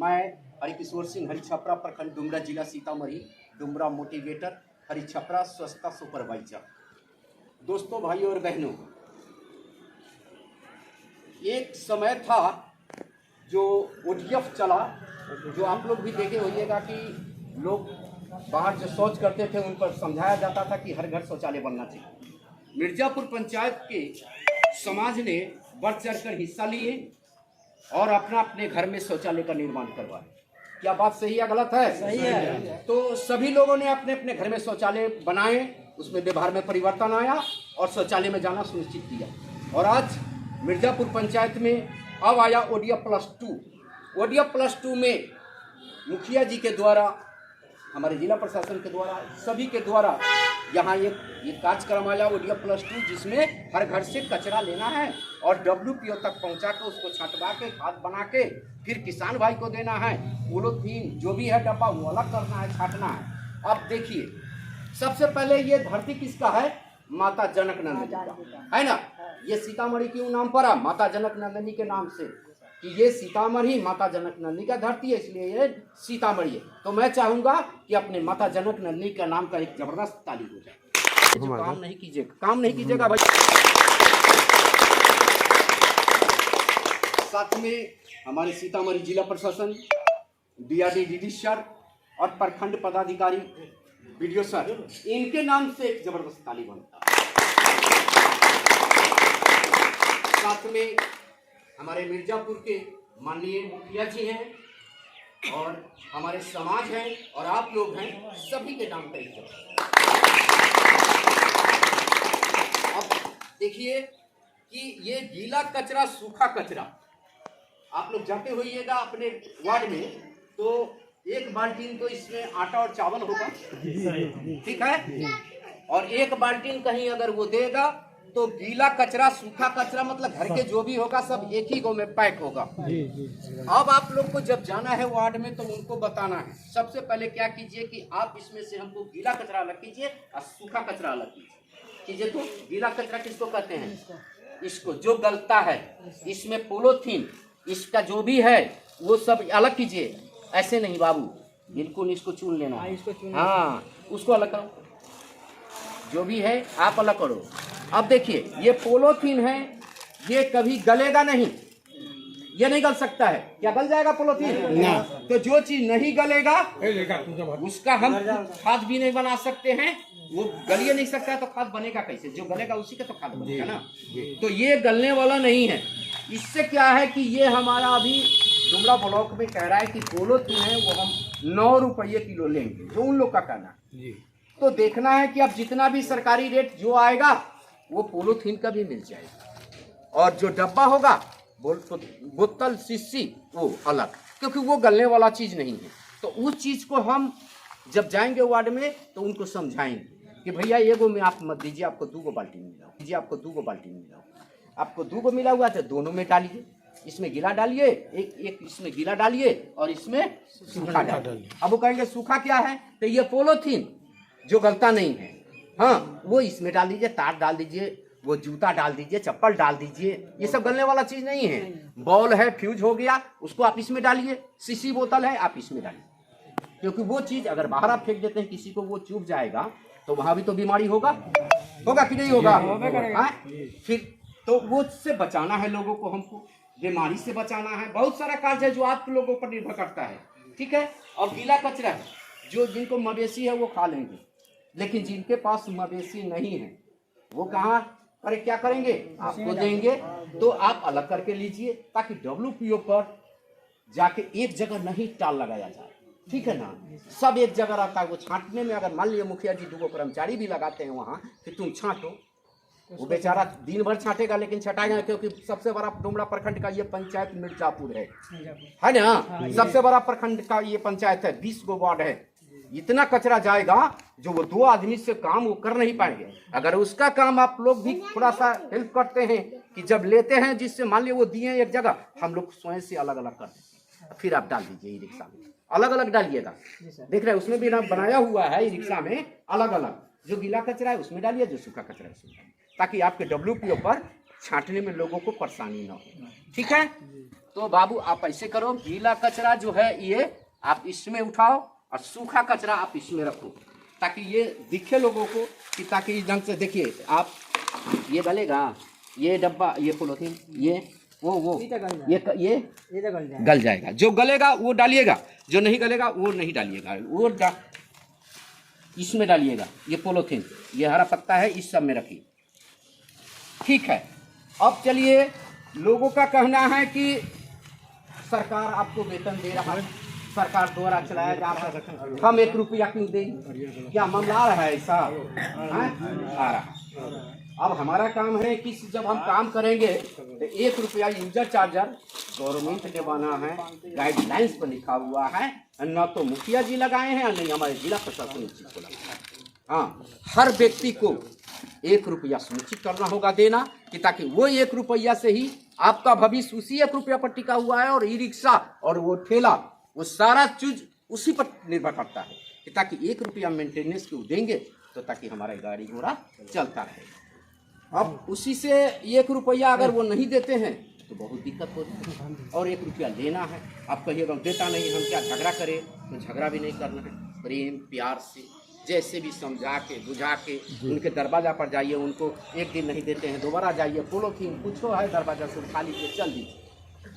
मैं हरिकिशोर सिंह, हरि छपरा प्रखंड, डुमरा जिला सीतामढ़ी, डुमरा मोटिवेटर, हरि छपरा स्वच्छता सुपरवाइजर। दोस्तों, भाइयों और बहनों, एक समय था जो ODF चला, जो आप लोग भी देखे होइएगा कि लोग बाहर जो शौच करते थे उन पर समझाया जाता था कि हर घर शौचालय बनना चाहिए। मिर्जापुर पंचायत के समाज ने बढ़ चढ़कर हिस्सा लिए और अपने घर में शौचालय का निर्माण करवाया। क्या बात सही या गलत है? सही है। तो सभी लोगों ने अपने अपने घर में शौचालय बनाए, उसमें व्यवहार में परिवर्तन आया और शौचालय में जाना सुनिश्चित किया। और आज मिर्जापुर पंचायत में अब आया ODF+2। ODF+2 में मुखिया जी के द्वारा, हमारे जिला प्रशासन के द्वारा, सभी के द्वारा यहाँ ये कार्यक्रम आया ODF+2, जिसमें हर घर से कचरा लेना है और WPO तक पहुँचा के उसको छंटवा के खाद बना के फिर किसान भाई को देना है। पॉलीथीन जो भी है डब्बा वो अलग करना है, छाटना है। अब देखिए, सबसे पहले ये धरती किसका है? माता जनक नंदिनी का है ना। ये सीतामढ़ी क्यों नाम पड़ा? माता जनक नंदिनी के नाम से, कि ये सीतामढ़ी माता जनक नंदिनी का धरती है, इसलिए ये सीतामढ़ी है। तो मैं चाहूंगा कि अपने माता जनक नंदिनी का नाम का एक जबरदस्त ताली हो जाए। जो काम नहीं कीजिएगा भाई। साथ में हमारे सीतामढ़ी जिला प्रशासन, DRD DD सर और प्रखंड पदाधिकारी BDO सर, इनके नाम से एक जबरदस्त ताली बनता है। साथ में हमारे मिर्जापुर के माननीय मुखिया जी हैं और हमारे समाज हैं और आप लोग हैं, सभी के नाम पर एक अब देखिए कि ये गीला कचरा, सूखा कचरा, आप लोग जाते होइएगा अपने वार्ड में, तो एक बाल्टीन तो इसमें आटा और चावल होगा, ठीक है, और एक बाल्टीन कहीं अगर वो देगा तो गीला कचरा, सूखा कचरा, मतलब घर के जो भी होगा सब एक ही गो में पैक होगा। अब आप लोग को जब जाना है वार्ड में तो उनको बताना है, सबसे पहले क्या कीजिए कि आप इसमें से हमको गीला कचरा अलग कीजिए और सूखा कचरा अलग कीजिए। तो गीला कचरा किसको कहते हैं? इसको जो गलता है, इसमें पॉलीथीन, इसका जो भी है वो सब अलग कीजिए। ऐसे नहीं बाबू, बिल्कुल इसको चुन लेना। हाँ, उसको अलग करो, जो भी है आप अलग करो। अब देखिए, ये पॉलीथीन है, ये कभी गलेगा नहीं, ये नहीं गल सकता है। क्या गल जाएगा पॉलीथीन? ना। तो जो चीज नहीं गलेगा उसका हम खाद भी नहीं बना सकते हैं। वो गलिए नहीं सकता है तो खाद बनेगा कैसे? जो गलेगा उसी का तो खाद बनेगा ना। तो ये गलने वाला नहीं है। इससे क्या है कि ये हमारा अभी डुमरा ब्लॉक में कह रहा है कि पॉलीथीन है वो हम 9 रुपये किलो लेंगे, जो उन लोग का कहना है। तो देखना है कि अब जितना भी सरकारी रेट जो आएगा वो पॉलीथीन का भी मिल जाएगा, और जो डब्बा होगा बोतल शीशी वो अलग, क्योंकि वो गलने वाला चीज नहीं है। तो उस चीज को हम जब जाएंगे वार्ड में तो उनको समझाएंगे कि भैया एगो में आप मत दीजिए, आपको 2 बाल्टी मिला, दीजिए आपको 2 बाल्टी मिला, आपको 2 मिला हुआ तो दोनों में डालिए, इसमें गीला डालिए, एक इसमें गीला डालिए और इसमें सूखा डालिए। अब वो कहेंगे सूखा क्या है? तो ये पॉलीथीन जो गलता नहीं है, हाँ, वो इसमें डाल दीजिए, तार डाल दीजिए, वो जूता डाल दीजिए, चप्पल डाल दीजिए, ये सब गलने वाला चीज नहीं है। बॉल है, फ्यूज हो गया, उसको आप इसमें डालिए, शीशी बोतल है आप इसमें डालिए, क्योंकि वो चीज अगर बाहर आप फेंक देते हैं किसी को, वो चुभ जाएगा तो वहां भी तो बीमारी होगा कि नहीं होगा? फिर तो वो से बचाना है लोगों को, हमको बीमारी से बचाना है। बहुत सारा कार्य है जो आप लोगों पर निर्भर करता है, ठीक है। और गीला कचरा है, जो जिनको मवेशी है वो खा लेंगे, लेकिन जिनके पास मवेशी नहीं है वो कहाँ अरे क्या करेंगे? आपको देंगे, तो आप अलग करके लीजिए, ताकि WPO पर जाके एक जगह नहीं टाल लगाया जाए, ठीक है ना। सब एक जगह रहता है। वो छांटने में अगर मान लिया मुखिया जी 2 कर्मचारी भी लगाते हैं वहाँ कि तुम छांटो, वो बेचारा दिन भर छांटेगा लेकिन छटाएगा, क्योंकि सबसे बड़ा डुमरा प्रखंड का ये पंचायत मिर्जापुर है ना। सबसे बड़ा प्रखंड का ये पंचायत है, 20 गो वार्ड है। इतना कचरा जाएगा जो वो 2 आदमी से काम वो कर नहीं पाएंगे। अगर उसका काम आप लोग भी थोड़ा सा हेल्प करते हैं कि जब लेते हैं, जिससे मान लिया वो दिए एक जगह, हम लोग स्वयं से अलग अलग कर देते हैं, फिर आप डाल दीजिए रिक्शा में, अलग अलग डालिएगा। देख रहे हैं उसमें भी ना बनाया हुआ है रिक्शा में अलग अलग, जो गीला कचरा है उसमें डालिए, जो सूखा कचरा है उसमें डालिए, ताकि आपके WPO पर छांटने में लोगों को परेशानी ना हो, ठीक है। तो बाबू आप ऐसे करो, गीला कचरा जो है ये आप इसमें उठाओ और सूखा कचरा आप इसमें रखो, ताकि ये दिखे लोगों को कि ताकि इस ढंग से देखिए आप, ये गलेगा, ये डब्बा, ये पॉलीथीन, ये वो ये गल जाएगा। जो गलेगा वो डालिएगा, जो नहीं गलेगा वो नहीं डालिएगा, वो इसमें डालिएगा। ये पॉलीथीन, ये हरा पत्ता है, इस सब में रखिए, ठीक है। अब चलिए, लोगों का कहना है कि सरकार आपको वेतन दे रहा है, सरकार द्वारा चलाया जा रहा है, हम 1 रुपया क्यों दें? क्या मामला आ रहा है ऐसा? आ रहा है। अब हमारा काम है कि जब हम काम करेंगे तो 1 रुपया यूजर चार्जर गवर्नमेंट ने बना है, गाइडलाइंस पर लिखा हुआ है, न तो मुखिया जी लगाए हैं और नहीं हमारे जिला प्रशासन इस चीज को लगाया है। हाँ, हर व्यक्ति को 1 रुपया सुनिश्चित करना होगा देना, कि ताकि वो 1 रुपया से ही आपका भविष्य उसी 1 रुपया पर टिका हुआ है। और ई रिक्शा और वो ठेला, वो सारा चीज उसी पर निर्भर करता है, कि ताकि 1 रुपया मेंटेनेंस को देंगे तो ताकि हमारा गाड़ी घोड़ा चलता रहेगा। अब उसी से 1 रुपया अगर वो नहीं देते हैं तो बहुत दिक्कत होती है। और 1 रुपया लेना है, आप कहिएगा देता नहीं, हम क्या झगड़ा करें? तो झगड़ा भी नहीं करना है, प्रेम प्यार से जैसे भी समझा के बुझा के उनके दरवाजा पर जाइए। उनको एक दिन नहीं देते हैं, दोबारा जाइए, पॉलीथीन कुछ है दरवाजा से उठा लीजिए, चल दीजिए।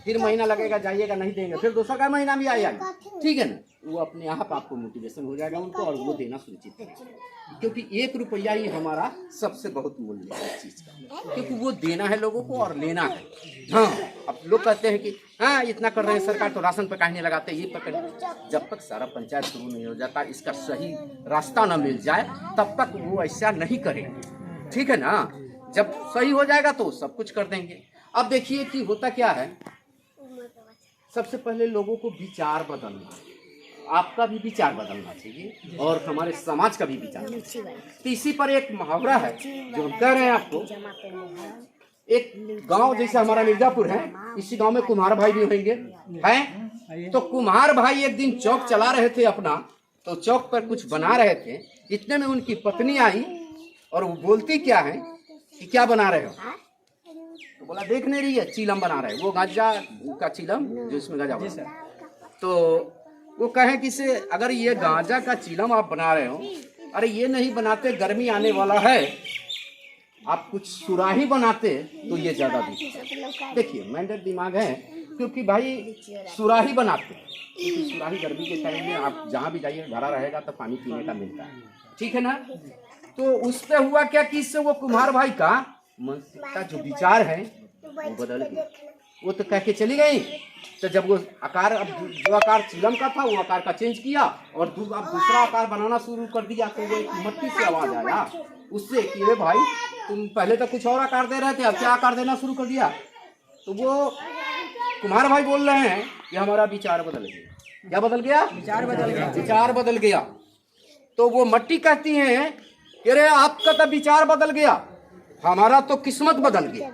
फिर महीना लगेगा, जाइएगा नहीं देंगे, फिर दूसरा का महीना भी आएगा, ठीक है ना? वो अपने आप आपको मोटिवेशन हो जाएगा उनको, और वो देना सुनिश्चित करेगा। क्योंकि 1 रुपया ही हमारा सबसे बहुत मूल्य है इस चीज़ का, क्योंकि वो देना है लोगों को और लेना है। हाँ, अब लोग कहते हैं कि हाँ इतना कर रहे हैं सरकार तो राशन पर काहे नहीं लगाते, ये पकड़। जब तक सारा पंचायत शुरू नहीं हो जाता, इसका सही रास्ता न मिल जाए, तब तक वो ऐसा नहीं करेंगे, ठीक है ना? जब सही हो जाएगा तो सब कुछ कर देंगे। अब देखिए कि होता क्या है, सबसे पहले लोगों को विचार बदलना, आपका भी विचार बदलना चाहिए और हमारे समाज का भी विचार। तो इसी पर एक मुहावरा है जो हम कह रहे हैं आपको। एक गांव जैसे हमारा मिर्जापुर है, इसी गांव में कुम्हार भाई भी होंगे हैं। तो कुम्हार भाई एक दिन चौक चला रहे थे अपना, तो चौक पर कुछ बना रहे थे, इतने में उनकी पत्नी आई और वो बोलती क्या है कि क्या बना रहे हो? तो बोला देख नहीं रही है, चीलम बना रहे, वो गांजा का चीलम जो इसमें गांजा बना। तो वो कहे कि से अगर ये गांजा का चीलम आप बना रहे हो, अरे ये नहीं बनाते, गर्मी आने वाला है, आप कुछ सुराही बनाते तो ये ज्यादा भी। देखिए मेंढक दिमाग है, क्योंकि भाई सुराही बनाते, क्योंकि सुराही गर्मी के टाइम में आप जहाँ भी जाइए भरा रहेगा तो पानी पीने का मिलता है, ठीक है ना? तो उस पे हुआ क्या कि इससे वो कुम्हार भाई का मानसिकता जो विचार है वो बदल गया। वो तो कह के चली गई। तो जब वो आकार, अब जो आकार चिलम का था वो आकार का चेंज किया और अब दूसरा आकार बनाना शुरू कर दिया, तो वो एक मट्टी से आवाज आया उससे कि अरे भाई तुम पहले तो कुछ और आकार दे रहे थे, अब क्या आकार देना शुरू कर दिया? तो वो कुम्हार भाई बोल रहे हैं कि हमारा विचार बदल गया। क्या बदल गया? विचार बदल गया। विचार बदल गया। तो वो मट्टी कहती है कि अरे आपका तो विचार बदल गया, हमारा तो किस्मत बदल गया।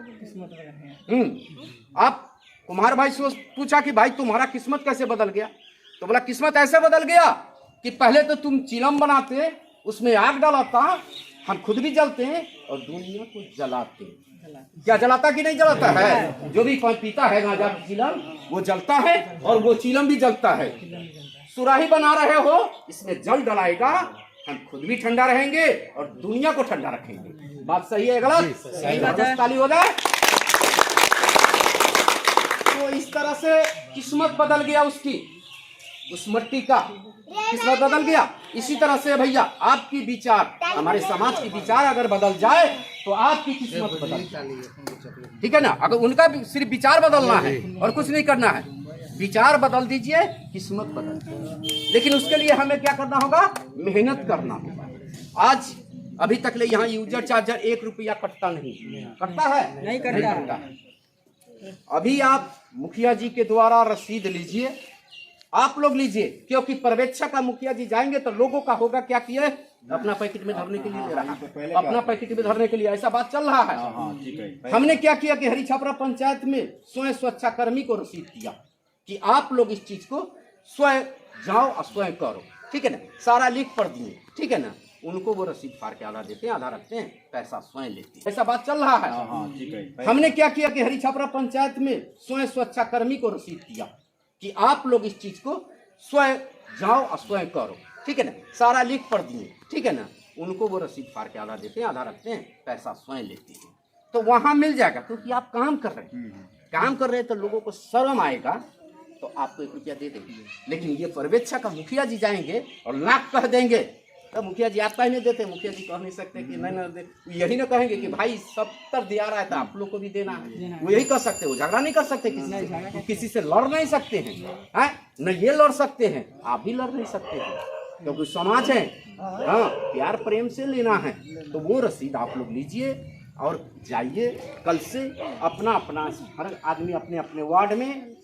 आप कुम्हार भाई से पूछा कि भाई तुम्हारा किस्मत कैसे बदल गया? तो बोला किस्मत ऐसे बदल गया कि पहले तो तुम चिलम बनाते, उसमें आग डालाता, हम खुद भी जलते हैं और दुनिया को जलाते। क्या जलाता कि नहीं जलाता है? जो भी पीता है गांजा चिलम वो जलता है और वो चिलम भी जलता है। सुराही बना रहे हो, इसमें जल डलाएगा, हम खुद भी ठंडा रहेंगे और दुनिया को ठंडा रखेंगे। बात सही है गलत? सही बात है। ताली हो जाए। तो इस तरह से किस्मत बदल गया उसकी, उस मट्टी का किस्मत बदल गया। इसी तरह से भैया आपकी विचार, हमारे समाज की विचार अगर बदल जाए तो आपकी किस्मत बदल जाए, ठीक है ना? अगर उनका सिर्फ विचार बदलना है और कुछ नहीं करना है, विचार बदल दीजिए, किस्मत बदल। लेकिन उसके लिए हमें क्या करना होगा? मेहनत करना होगा। आज अभी तक ले यहाँ यूजर चार्जर 1 रुपया कटता नहीं, कटता है? नहीं कटता है। अभी आप मुखिया जी के द्वारा रसीद लीजिए, आप लोग लीजिए, क्योंकि पर्यवेक्षक का मुखिया जी जाएंगे तो लोगों का होगा क्या किए, अपना पैकेट में धरने के लिए ले रहा है, अपना पैकेट में धरने के लिए ऐसा बात चल रहा है। हमने क्या किया कि हरी छपरा पंचायत में स्वयं स्वच्छाकर्मी को रसीद किया कि आप लोग इस चीज को स्वयं जाओ और स्वयं करो, ठीक है ना? सारा लिख पढ़ दिए, ठीक है ना? उनको वो रसीद फाड़ के आधा देते हैं, आधा रखते हैं, पैसा स्वयं लेते हैं। ऐसा बात चल रहा है। हाँ, ठीक है। हमने क्या किया कि हरी छपरा पंचायत में स्वयं स्वच्छाकर्मी को रसीद दिया कि आप लोग इस चीज को स्वयं जाओ और स्वयं करो, ठीक है ना, सारा लिख पढ़ दिए, ठीक है ना। उनको वो रसीद फाड़ के आधा देते हैं, आधा रखते हैं, पैसा स्वयं लेते हैं। तो वहां मिल जाएगा, क्योंकि आप काम कर रहे हैं, काम कर रहे हैं तो लोगों को शर्म आएगा तो आपको 1 रुपया दे देंगे। लेकिन ये पर्यवेक्षक का मुखिया जी जाएंगे और लाख कह देंगे तो मुखिया जी आपका ही नहीं देते। मुखिया जी कह नहीं सकते कि नहीं दे, यही ना कहेंगे कि भाई 70 दिया रहा है तो आप लोग को भी देना है। वो यही कर सकते, वो झगड़ा नहीं कर सकते किसी से लड़ नहीं सकते हैं, न ये लड़ सकते हैं, आप भी लड़ नहीं सकते हैं, क्योंकि समाज है। हाँ, प्यार प्रेम से लेना है। तो वो रसीद आप लोग लीजिए और जाइए कल से अपना अपना, हर आदमी अपने अपने वार्ड में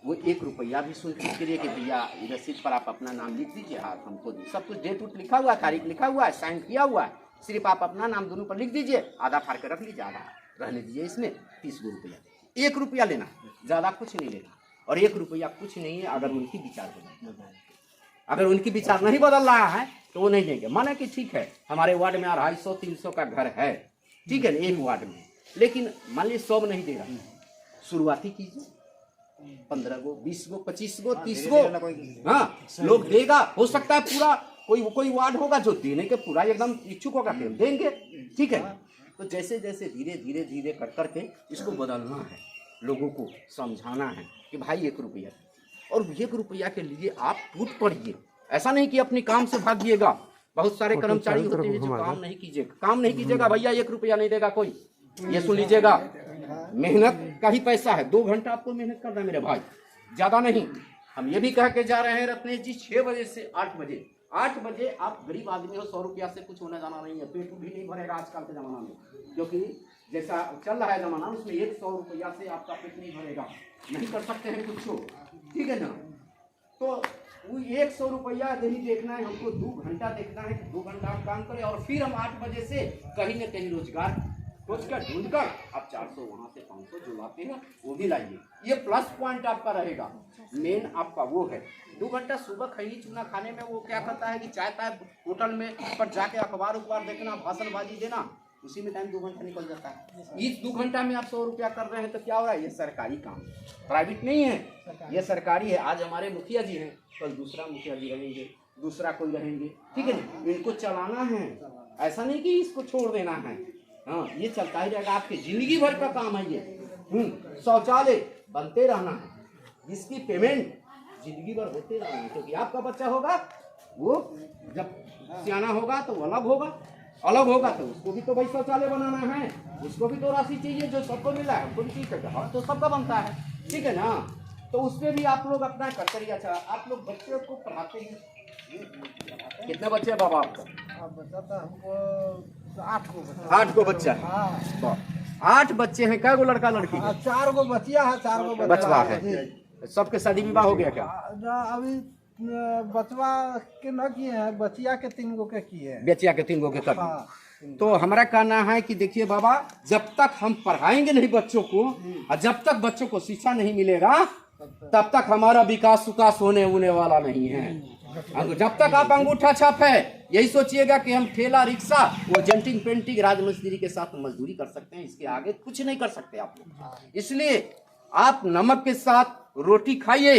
वो 1 रुपया भी सुनिश्चित करिए कि भैया रसीद पर आप अपना नाम लिख दीजिए, आप हमको सब कुछ डेट उट लिखा हुआ है, तारीख लिखा हुआ है, साइन किया हुआ है, सिर्फ आप अपना नाम दोनों पर लिख दीजिए, आधा फाड़ के रख लीजिए, आधा रहने दीजिए। इसमें 30 रुपया, 1 रुपया लेना, ज़्यादा कुछ नहीं लेना। और 1 रुपया कुछ नहीं है अगर उनकी विचार बदल, अगर उनकी विचार नहीं बदल रहा है तो वो नहीं देंगे। माना कि ठीक है हमारे वार्ड में 250-300 का घर है, ठीक है, एक वार्ड में, लेकिन मान लीजिए 100 नहीं दे रहा, शुरुआती कीजिए, 15 गो, 20 गो, 25 गो, 30 गो, हाँ लोग देगा। हो सकता है पूरा कोई वार्ड होगा जो देने के पूरा एकदम इच्छुक होगा, फिर देंगे, ठीक है। तो जैसे जैसे धीरे धीरे धीरे कर करके इसको बदलना है, लोगों को समझाना है कि भाई 1 रुपया, और 1 रुपया के लिए आप टूट पड़िए। ऐसा नहीं कि अपने काम से भागिएगा। बहुत सारे कर्मचारी होते हैं जो काम नहीं कीजिएगा भैया 1 रुपया नहीं देगा कोई। ये सुन लीजिएगा, मेहनत का ही पैसा है, 2 घंटा आपको मेहनत करना है मेरे भाई, ज्यादा नहीं। हम ये भी कह के जा रहे हैं रत्नेश जी 6 बजे से 8 बजे, 8 बजे आप गरीब आदमी हो, 100 रुपया से कुछ होने जाना नहीं है, पेट भी नहीं भरेगा आजकल के जमाना में, क्योंकि जैसा चल रहा है जमाना उसमें 100 रुपया से आपका पेट नहीं भरेगा, नहीं कर सकते हैं कुछ, ठीक है ना। तो वो 100 रुपया नहीं देखना है हमको, 2 घंटा देखना है, 2 घंटा आप काम करें और फिर हम 8 बजे से कहीं न कहीं रोजगार खोजकर ढूंढकर आप 400 वहाँ से 500 जो लाते हैं वो भी लाइए। ये प्लस पॉइंट आपका रहेगा, मेन आपका वो है। 2 घंटा सुबह खैनी चूना खाने में वो क्या करता है कि चाय ताय होटल में पर जाके अखबार उखबार देखना, भाषणबाजी देना, उसी में टाइम 2 घंटा निकल जाता है। इस 2 घंटा में आप 100 रुपया कर रहे हैं तो क्या हो रहा है, ये सरकारी काम, प्राइवेट नहीं है, ये सरकारी है। आज हमारे मुखिया जी हैं, कल दूसरा मुखिया जी रहेंगे, दूसरा कोई रहेंगे, ठीक है ना, इनको चलाना है, ऐसा नहीं कि इसको छोड़ देना है। हाँ, ये चलता ही रहेगा, आपकी जिंदगी भर का काम है ये। शौचालय बनते रहना है, जिसकी पेमेंट जिंदगी भर होते रहना है, क्योंकि आपका बच्चा होगा वो जब सियाना होगा तो अलग होगा तो उसको भी तो भाई शौचालय बनाना है, उसको भी तो राशि चाहिए जो सबको मिला है, हमको भी चाहिए, हर तो सबका बनता है, ठीक है ना। तो उसमें भी आप लोग अपना करते रहिए। अच्छा, आप लोग बच्चे को पढ़ाते हैं, कितने बच्चे हैं बाबा आपका? बच्चा था हमको 8 गो बच्चा है। हाँ। 8 बच्चे हैं, कै गो लड़का लड़की? 4 गो बचिया है, 4 गो बचवा है। सबके शादी विवाह हो गया क्या? अभी बचवा के न किए हैं, बचिया के 3 गो के किए हैं। बचिया के 3 गो के कर। तो हमारा कहना है कि देखिए बाबा, जब तक हम पढ़ाएंगे नहीं बच्चों को और जब तक बच्चों को शिक्षा नहीं मिलेगा तब तक हमारा विकास सुकास होने वाला नहीं है। जब तक आप अंगूठा छाप है, यही सोचिएगा कि हम ठेला रिक्शा वो जेंटिंग पेंटिंग राजमिस्त्री के साथ मजदूरी कर सकते हैं, इसके आगे कुछ नहीं कर सकते आप लोग। इसलिए आप नमक के साथ रोटी खाइए,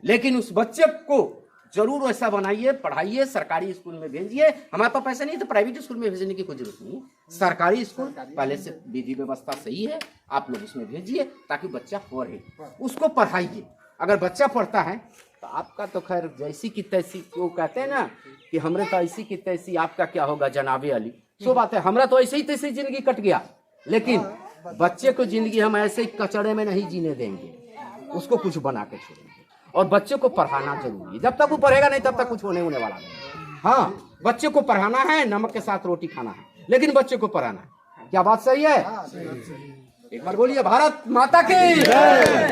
लेकिन उस बच्चे को जरूर वैसा बनाइए, पढ़ाइए, सरकारी स्कूल में भेजिए। हमारे पास पैसा नहीं तो प्राइवेट स्कूल में भेजने की कोई जरूरत नहीं है, सरकारी स्कूल पहले से विधि व्यवस्था सही है, आप लोग उसमें भेजिए ताकि बच्चा पढ़े, उसको पढ़ाइए। अगर बच्चा पढ़ता है तो आपका तो खैर जैसी की तैसी, वो कहते हैं ना कि हमरे तो ऐसी की तैसी, आपका क्या होगा जनाबे अली। सो बात है, हमरा तो ऐसे ही तैसी जिंदगी कट गया, लेकिन बच्चे को जिंदगी हम ऐसे ही कचड़े में नहीं जीने देंगे, उसको कुछ बना के छोड़ेंगे। और बच्चे को पढ़ाना जरूरी है, जब तक वो पढ़ेगा नहीं तब तक कुछ होने वाला नहीं। हाँ, बच्चे को पढ़ाना है, नमक के साथ रोटी खाना है, लेकिन बच्चे को पढ़ाना है। क्या बात सही है? एक बार बोलिए, भारत माता की,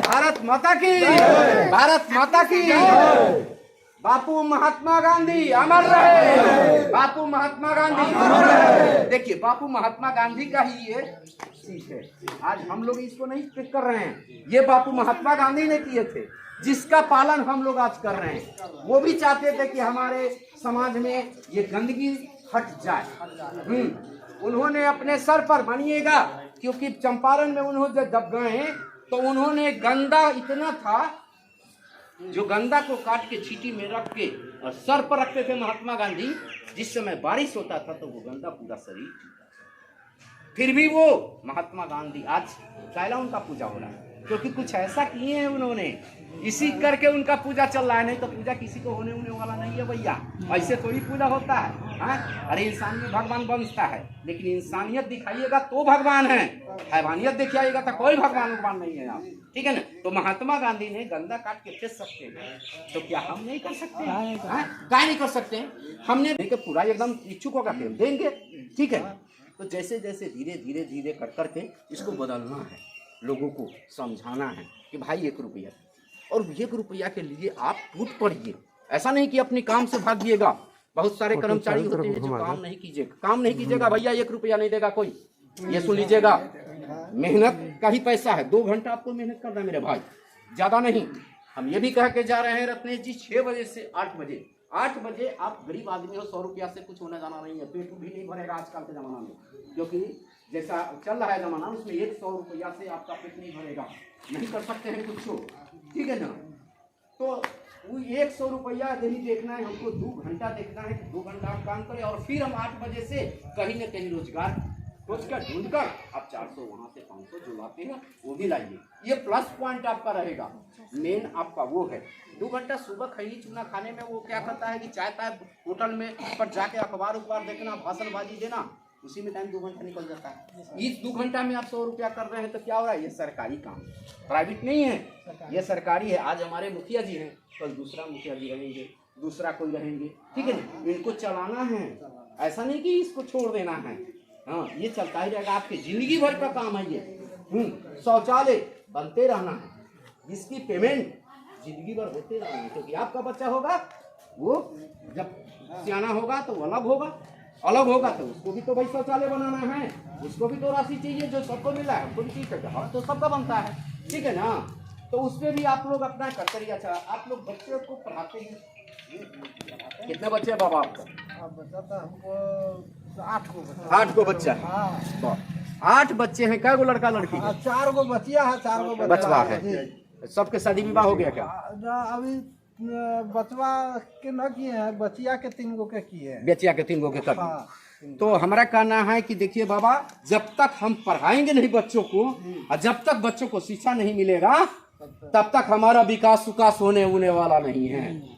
भारत माता की, भारत माता की। बापू महात्मा गांधी अमर रहे, बापू महात्मा गांधी अमर रहे। देखिए, बापू महात्मा गांधी का ही ये सीख है। आज हम लोग इसको नहीं पिक कर रहे हैं, ये बापू महात्मा गांधी ने किए थे। जिसका पालन हम लोग आज कर रहे हैं। वो भी चाहते थे कि हमारे समाज में ये गंदगी हट जाए। उन्होंने अपने सर पर मानिएगा, क्योंकि चंपारण में उन्होंने जब गए तो उन्होंने गंदा इतना था, जो गंदा को काट के चीटी में रख के और सर पर रखते थे महात्मा गांधी। जिस समय बारिश होता था तो वो गंदा पूरा शरीर, फिर भी वो महात्मा गांधी आज पहला उनका पूजा हो रहा है, क्योंकि कुछ ऐसा किए हैं उन्होंने, इसी करके उनका पूजा चल रहा है। नहीं तो पूजा किसी को होने वाला नहीं है भैया, ऐसे थोड़ी पूजा होता है। अरे इंसान में भगवान बनता है, लेकिन इंसानियत दिखाइएगा तो भगवान है, हैवानियत दिखाइएगा तो कोई भगवान नहीं है आप, ठीक है ना। तो महात्मा गांधी ने गंदा काट के फेंक सकते हैं, तो क्या हम नहीं कर सकते? क्या नहीं कर सकते? हमने पूरा एकदम इच्छुक होगा देंगे, ठीक है। तो जैसे जैसे धीरे धीरे धीरे कर करके इसको बदलना है, लोगों को समझाना है कि भाई 1 रुपया, और 1 रुपया के लिए आप टूट पड़िए। ऐसा नहीं कि अपने काम से भागिएगा। बहुत सारे कर्मचारी होते हैं जो काम नहीं कीजिएगा भैया 1 रुपया नहीं देगा कोई। ये सुन लीजिएगा, मेहनत का ही पैसा है। 2 घंटा आपको मेहनत करना है मेरे भाई, ज्यादा नहीं। हम ये भी कह के जा रहे हैं रत्नेश जी, 6 बजे से 8 बजे 8 बजे आप गरीब आदमी हो, 100 रुपया से कुछ होने जाना नहीं है। पेट भी नहीं भरेगा आजकल के जमाना में, क्योंकि जैसा चल रहा है जमाना, उसमें 100 रुपया से आपका पेट नहीं भरेगा, नहीं कर सकते हैं कुछ, ठीक है ना। तो वो 100 रुपया नहीं देखना है हमको, 2 घंटा देखना है। 2 घंटा आप काम करें और फिर हम 8 बजे से कहीं न कहीं रोजगार खोजकर ढूंढकर आप 400 वहाँ से 500 जो लाते हैं वो भी लाइए। ये प्लस पॉइंट आपका रहेगा। मेन आपका वो है 2 घंटा सुबह खैनी चूना खाने में वो क्या करता है कि चाय ताय होटल में पर जाके अखबार उखबार देखना, भाषणबाजी देना, उसी में टाइम 2 घंटा निकल जाता है। इस 2 घंटा में आप 100 रुपया कर रहे हैं तो क्या हो रहा है? ये सरकारी काम, प्राइवेट नहीं है, ये सरकारी है। आज हमारे मुखिया जी हैं, कल दूसरा मुखिया जी रहेंगे, दूसरा कोई रहेंगे, ठीक है ना। इनको चलाना है, ऐसा नहीं कि इसको छोड़ देना है। हाँ, ये चलता ही रहेगा, आपके जिंदगी भर का काम है ये। शौचालय बनते रहना है, जिसकी पेमेंट जिंदगी भर होते रहना है, क्योंकि आपका बच्चा होगा वो जब सियाना होगा तो अलग होगा तो उसको भी तो भाई शौचालय बनाना है, उसको भी तो राशि चाहिए जो सबको मिला है, हमको भी चाहिए, हक तो सबका बनता है, ठीक है ना। तो उसमें भी आप लोग अपना करते रहिए। अच्छा, आप लोग बच्चे को पढ़ाते हैं, कितने बच्चे हैं बाबा आपका? बच्चा तो हमको 8 गो बच्चा है। हाँ, 8 बच्चे हैं। कै गो लड़का लड़की है? 4 गो बचिया है, 4 गो बचवा है। सबके शादी विवाह हो गया क्या? अभी बचवा के न किए हैं, बचिया के 3 गो के किए हैं। बचिया के 3 गो के कर। हाँ। तो हमारा कहना है कि देखिए बाबा, जब तक हम पढ़ाएंगे नहीं बच्चों को और जब तक बच्चों को शिक्षा नहीं मिलेगा तब तक हमारा विकास होने वाला नहीं है।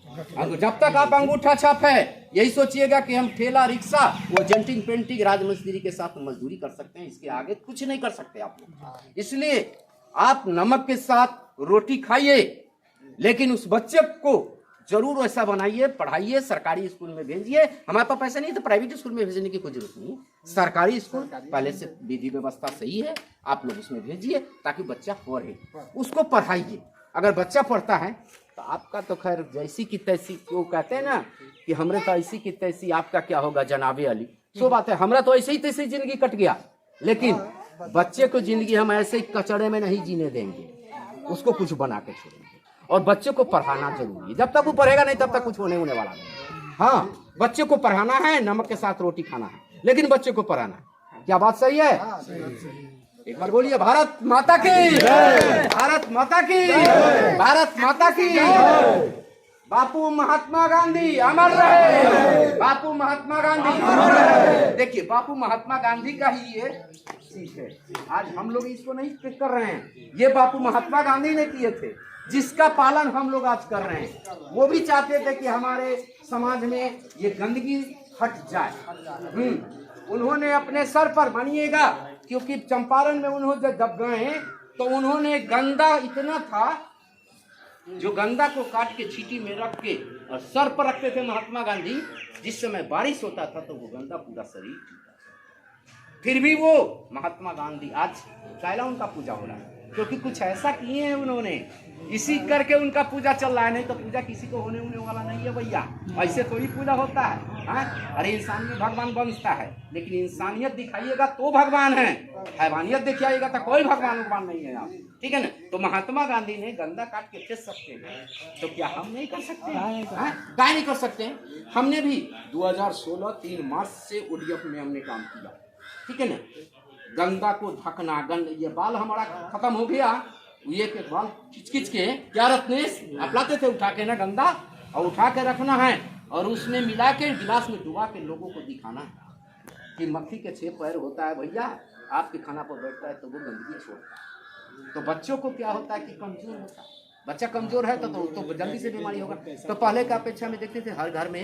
जब तक आप अंगूठा छाप है, यही सोचिएगा कि हम ठेला रिक्शा वो जेंटिंग पेंटिंग राजमिस्त्री के साथ मजदूरी कर सकते हैं, इसके आगे कुछ नहीं कर सकते आप लोग। इसलिए आप नमक के साथ रोटी खाइए, लेकिन उस बच्चे को जरूर वैसा बनाइए, पढ़ाइए, सरकारी स्कूल में भेजिए। हमारे पास पैसा नहीं तो प्राइवेट स्कूल में भेजने की कोई जरूरत नहीं। सरकारी स्कूल पहले से विधि व्यवस्था सही है, आप लोग उसमें भेजिए ताकि बच्चा पढ़े, उसको पढ़ाइए। अगर बच्चा पढ़ता है तो आपका तो खैर जैसी की तैसी, वो कहते हैं ना कि हमरे तो ऐसी की तैसी, आपका क्या होगा जनाबे अली। सो बात है, हमरा तो ऐसे ही तैसी जिंदगी कट गया, लेकिन बच्चे को जिंदगी हम ऐसे ही कचड़े में नहीं जीने देंगे, उसको कुछ बना के छोड़ेंगे। और बच्चे को पढ़ाना जरूरी है, जब तक वो पढ़ेगा नहीं तब तक कुछ होने वाला नहीं। हाँ, बच्चे को पढ़ाना है, नमक के साथ रोटी खाना है, लेकिन बच्चे को पढ़ाना है। क्या बात सही है? एक बार बोलिए, भारत माता की, भारत माता की, भारत माता की। बापू महात्मा गांधी अमर रहे, बापू महात्मा गांधी अमर रहे। देखिए, बापू महात्मा गांधी का ही ये चीज है। आज हम लोग इसको नहीं कर रहे हैं, ये बापू महात्मा गांधी ने किए थे, जिसका पालन हम लोग आज कर रहे हैं। वो भी चाहते थे कि हमारे समाज में ये गंदगी हट जाए। उन्होंने अपने सर पर मानिएगा, क्योंकि चंपारण में उन्होंने जब गए तो उन्होंने गंदा इतना था, जो गंदा को काट के चीटी में रख के और सर पर रखते थे महात्मा गांधी। जिस समय बारिश होता था तो वो गंदा पूरा शरीर, फिर भी वो महात्मा गांधी आज पहला उनका पूजा हो रहा है, क्योंकि कुछ ऐसा किए हैं उन्होंने, इसी करके उनका पूजा चल रहा है। नहीं तो पूजा किसी को होने वाला नहीं है भैया, ऐसे थोड़ी पूजा होता है। हाँ, अरे इंसान में भगवान बनता है, लेकिन इंसानियत दिखाइएगा तो भगवान है, हैवानियत दिखाइएगा तो कोई भगवान नहीं है आप, ठीक है ना। तो महात्मा गांधी ने गंदा काट के फेंक सकते हैं, तो क्या हम नहीं कर सकते? क्या नहीं कर सकते हैं? हमने भी 2016 3 मार्च से ODF में हमने काम किया, ठीक है ना। गंगा को ढकना, ये बाल हमारा खत्म हो गया, ये के बाल खिंच के क्या रत्नेश आप लाते थे उठा के ना गंदा, और उठा के रखना है और उसमें मिला के गिलास में डुबा के लोगों को दिखाना है कि मक्खी के 6 पैर होता है भैया, आपके खाना पर बैठता है तो वो गंदगी छोड़ता है। तो बच्चों को क्या होता है कि कमजोर होता है, बच्चा कमजोर है तो जल्दी से बीमारी होगा। तो पहले का अपेक्षा में देखते थे हर घर में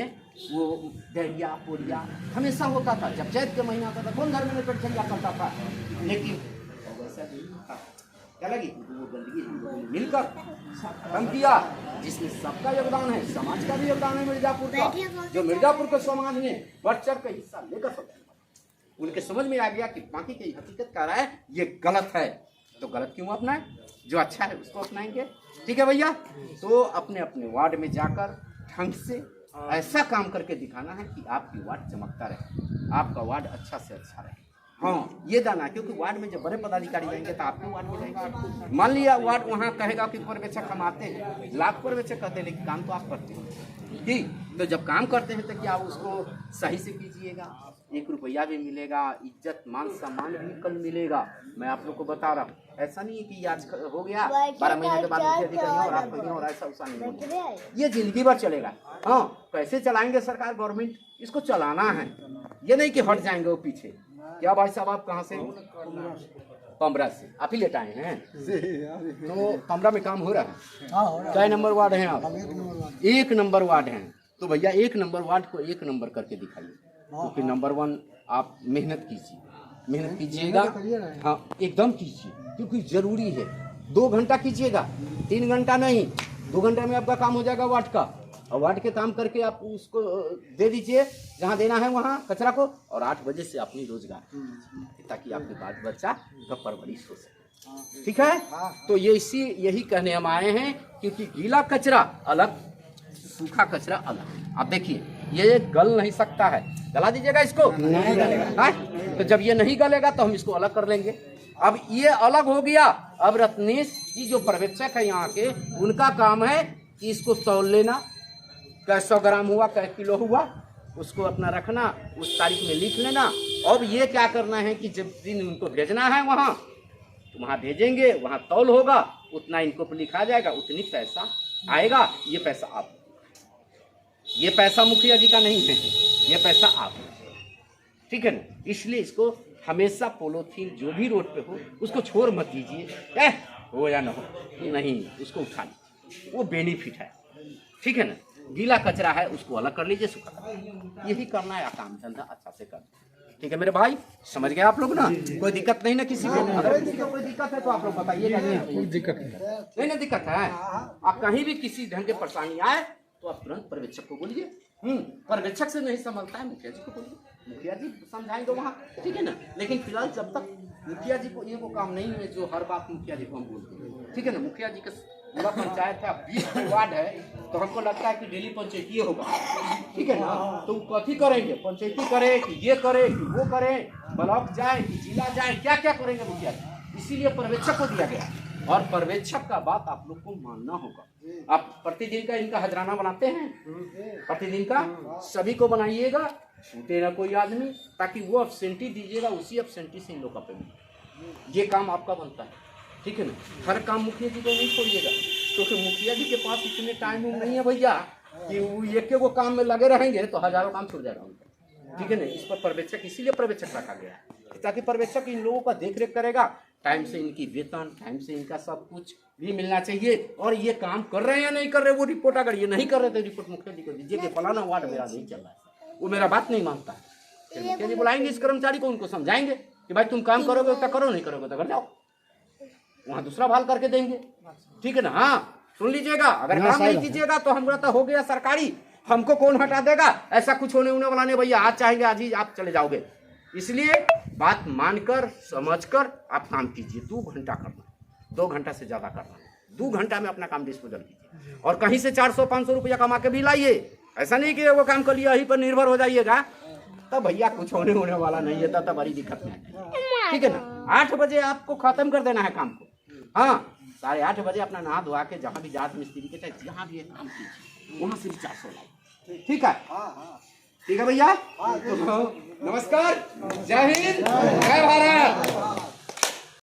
वो डायरिया पोलिया हमेशा होता था। जब चैत के महीना आता था कौन घर में पेट चलिया करता था, लेकिन वैसा नहीं था। क्या लगी वो गंदगी मिलकर खत्म किया, जिसमें सबका योगदान है, समाज का भी योगदान है मिर्जापुर का। जो मिर्जापुर के समाज ने बढ़ चढ़ का हिस्सा लेकर सब उनके समझ में आ गया कि बाकी की हकीकत कह रहा है ये गलत है, तो गलत क्यों अपनाएं, जो अच्छा है उसको अपनाएंगे, ठीक है भैया। तो अपने अपने वार्ड में जाकर ढंग से ऐसा काम करके दिखाना है कि आपकी वार्ड चमकता रहे, आपका वार्ड अच्छा से अच्छा रहे। हाँ, ये दाना, क्योंकि वार्ड में जब बड़े पदाधिकारी जाएंगे तो आपके वार्ड में जाएंगे। मान लिया वार्ड वहाँ कहेगा कि पर्यवेक्षक हम आते हैं, लाख पर्यवेक्षक कहते हैं, लेकिन काम तो आप करते हैं, ठीक। तो जब काम करते हैं तो क्या उसको सही से कीजिएगा, 1 रुपया भी मिलेगा, इज्जत मान सम्मान भी कल मिलेगा। मैं आप लोग को बता रहा हूँ, ऐसा नहीं है कि आज हो गया 12 महीने के बाद और आप कहीं और, ऐसा उसा नहीं होगा, ये जिंदगी भर चलेगा। हाँ, कैसे चलाएंगे सरकार गवर्नमेंट, इसको चलाना है, ये नहीं कि हट जाएंगे वो पीछे। क्या भाई साहब आप कहाँ से? पमरा से। आप ही लेट आए हैं? तो पमरा में काम हो रहा है? क्या नंबर वार्ड हैं आप? 1 नंबर वार्ड हैं। तो भैया 1 नंबर वार्ड को 1 नंबर करके दिखाइए, क्योंकि नंबर 1 आप मेहनत कीजिए, मेहनत कीजिएगा, हाँ एकदम कीजिए, क्योंकि जरूरी है। 2 घंटा कीजिएगा, 3 घंटा नहीं, 2 घंटे में आपका काम हो जाएगा वार्ड का। और वार्ड के काम करके आप उसको दे दीजिए जहाँ देना है वहाँ कचरा को, और 8 बजे से अपनी रोजगार, ताकि आपके बाल बच्चा का परवरिश हो सके, ठीक है। तो ये यही कहने हम आए हैं, क्योंकि गीला कचरा अलग, सूखा कचरा अलग। आप देखिए ये गल नहीं सकता है, गला दीजिएगा इसको, नहीं गलेगा। तो जब ये नहीं गलेगा तो हम इसको अलग कर लेंगे। अब ये अलग हो गया, अब रत्नेश जी जो पर्यवेक्षक है यहाँ के, उनका काम है कि इसको तौल लेना, कै 100 ग्राम हुआ, कै किलो हुआ, उसको अपना रखना, उस तारीख में लिख लेना। अब ये क्या करना है कि जब दिन उनको भेजना है वहाँ, तो वहाँ भेजेंगे, वहाँ तौल होगा, उतना इनको लिखा जाएगा, उतनी पैसा आएगा। ये पैसा आप, ये पैसा मुखिया जी का नहीं है, ये पैसा आप, ठीक है ना। इसलिए इसको हमेशा पॉलीथीन जो भी रोड पे हो उसको छोड़ मत दीजिए, हो या ना हो, नहीं उसको उठा लीजिए, वो बेनिफिट है, ठीक है ना। गीला कचरा है उसको अलग कर लीजिए, सूखा, यही करना है, काम धंधा अच्छा से कर, ठीक है मेरे भाई, समझ गए आप लोग ना। कोई दिक्कत नहीं ना किसी को? अगर किसी को कोई दिक्कत है तो आप लोग बताइएगा। कोई दिक्कत नहीं ना, दिक्कत है, आप कहीं भी किसी ढंग की परेशानी आए तो आप तुरंत पर्यवेक्षक को बोलिए। पर्यवेक्षक से नहीं संभलता है, मुखिया जी को बोलिए, मुखिया जी समझाएंगे वहाँ, ठीक है ना। लेकिन फिलहाल जब तक मुखिया जी को ये वो काम नहीं है जो हर बात मुखिया जी को हम बोलते हैं, ठीक है ना। मुखिया जी का पूरा पंचायत है, 20 वार्ड है, तो हमको लगता है कि डेली पंचायती होगा, ठीक है ना। तो कथी करेंगे, पंचायती करे कि ये करे कि वो करे, ब्लॉक जाए कि जिला जाए, क्या क्या करेंगे मुखिया जी। इसीलिए पर्यवेक्षक को दिया गया, और पर्यवेक्षक का बात आप लोग को मानना होगा। आप प्रतिदिन का इनका हजराना बनाते हैं, प्रतिदिन का सभी को बनाइएगा, छूटे ना कोई आदमी, ताकि वो एब्सेंटी दीजिएगा, उसी एब्सेंटी से इन लोग का पेमेंट, ये काम आपका बनता है, ठीक है ना। हर काम मुखिया जी को नहीं छोड़िएगा, क्योंकि मुखिया जी के पास इतने टाइम नहीं है भैया कि वो एक वो काम में लगे रहेंगे तो हजारों काम छूट जाएगा उनका, ठीक है ना। इस पर पर्यवेक्षक, इसीलिए पर्यवेक्षक रखा गया है, ताकि पर्यवेक्षक इन लोगों का देख रेख करेगा, टाइम से इनकी वेतन, टाइम से इनका सब कुछ भी मिलना चाहिए, और ये काम कर रहे हैं या नहीं कर रहे, वो रिपोर्ट अगर ये नहीं कर रहे तो रिपोर्ट मुखिया जी को दीजिए कि फलाना वार्ड मेरा नहीं चल रहा है, वो मेरा बात नहीं मानता है। फिर मुखिया जी बुलाएंगे इस कर्मचारी को, उनको समझाएंगे कि भाई तुम काम करोगे तो करो, नहीं करोगे तो घर जाओ, वहाँ दूसरा भाल करके देंगे, ठीक है ना। हाँ सुन लीजिएगा, अगर काम नहीं कीजिएगा तो हम तो हो गया सरकारी, हमको कौन हटा देगा, ऐसा कुछ होने वाला नहीं भैया। आज चाहेंगे आज ही आप चले जाओगे, इसलिए बात मानकर समझकर आप काम कीजिए। 2 घंटा करना, 2 घंटा से ज़्यादा करना है, 2 घंटा में अपना काम डिस्पोजल कीजिए। और कहीं से 400-500 रुपया कमा के भी लाइए, ऐसा नहीं कि वो काम कर लिया यहीं पर निर्भर हो जाइएगा, तब भैया कुछ होने वाला नहीं है, तब बड़ी दिक्कत में आएगी। ठीक है ना, 8 बजे आपको खत्म कर देना है काम को। हाँ, 8:30 बजे अपना नहा धोआ के जहाँ भी जात मिस्त्री के चाहे जहाँ भी है काम कीजिए, वहाँ से भी 400 लाइए। ठीक है, ठीक है भैया, नमस्कार, जय हिंद, जय भारत।